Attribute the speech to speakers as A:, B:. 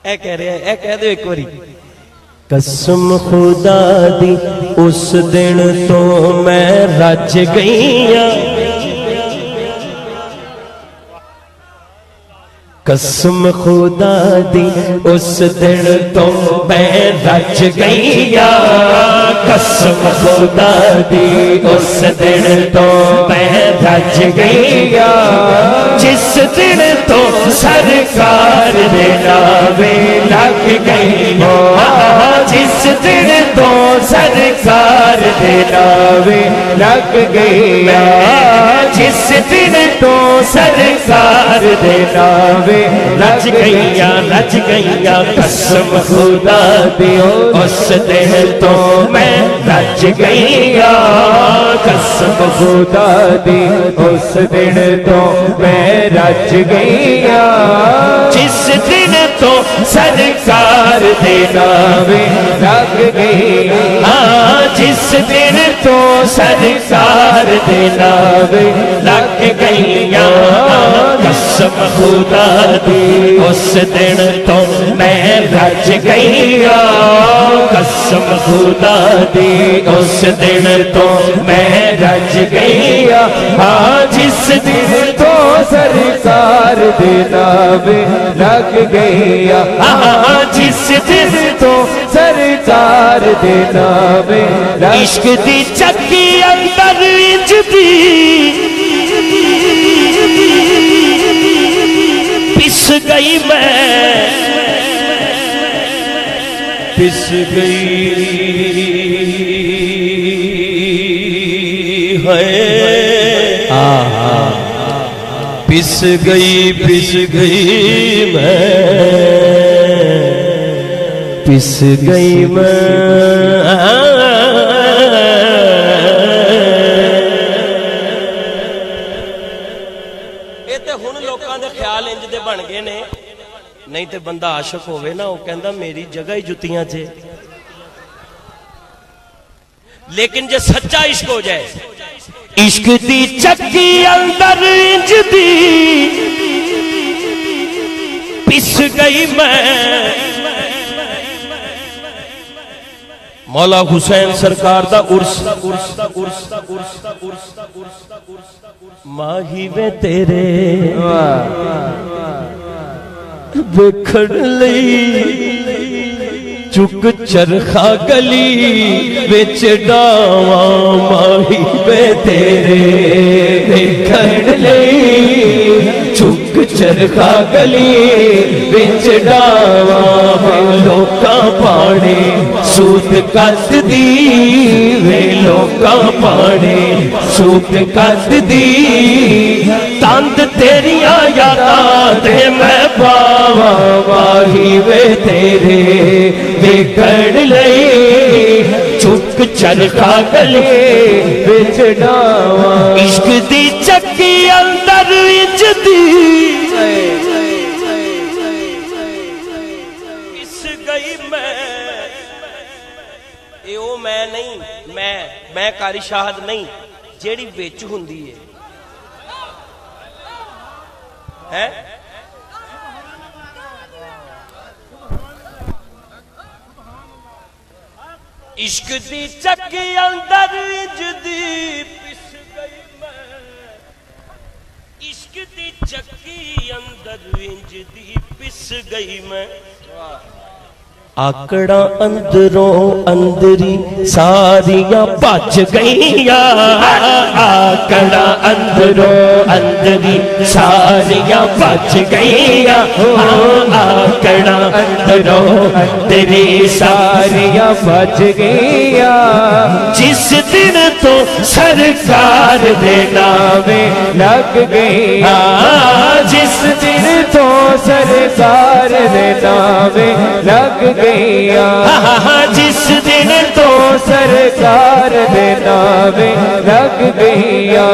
A: اے کہہ رہے ہیں، اے کہہ دو ایک باری، قسم خدا دی اس دن تو میں رج گئی ہاں، قسم خدا دی اس دن تو میں رج گئی ہاں، قسم خدا دی اس دن تو میں رج گئی ہاں، جس دن تو سرکار دے ناوے لگ گئی ہاں، جس دن تو سرکار دے ناوے لگ گئی ہاں، جس دن تو سرکار دے ناوے رج گئیاں رج گئیاں، قسم خدا دی اس دن تو میں رج گئیاں، قسم خدا دی اس دن تو میں رج گئیاں، جس دن تو سرکار دے ناوے لگ گئیاں، جس دن تو سرکار دے ناوے لگ گئیاں، قسم خدا دی اس دن تو میں رج گئیاں، قسم خدا دی اس دن تو میں رج گئیاں، ہاں جس دن تو سرکار دے ناوے لگ گئیاں، ہاں جس دن تو سرکار دے ناوے عشق دی چکی اندر وجدی پس گئی میں، پس گئی ہے، پس گئی میں، پس گئی میں، بن گئے نے، نہیں تے بندہ عاشق ہوئے نا، وہ کہندا میری جگہ ہی جتیاں چے، لیکن جے سچا عشق ہو جائے، عشق دی چکی اندر انج دی پس گئی میں، مولا حسین سرکار دا عرس ماہی وے تیرے ویکھن لئی چک چرخا گلی وچ ڈاواں، ماہی وے تیرے ویکھن لئی چک چرخا گلی وچ ڈاواں، لوکاں پاڑے سوت کت دی وے، لوکاں پاڑے سوت کت دی، تند تیریاں یاداں تے میں پاواں، ماہی وے تیرے ویکھن لئی چک چرخا گلی وچ ڈاواں، عشق دی چکی اندر وچ دی پس گئی میں، اے او میں نہیں، میں قاری شاہد نہیں، جیڑی وچ ہوندی ہے، عشق دی چکی اندر انج دی پس گئی میں، عشق دی چکی اندر انج دی پس گئی میں، آکڑاں اندروں اندری ساریاں بچ گئیاں، آکڑاں اندروں اندری ساریاں بچ گئیاں، آکڑاں اندروں اندری ساریاں بچ گئیاں، جس دن تو سرکار دے ناوے لگ گئیاں، جس دن تو سرکار دے ناوے لگ گئیاں، جس دن تو سرکار دے ناوے لگ گئیاں۔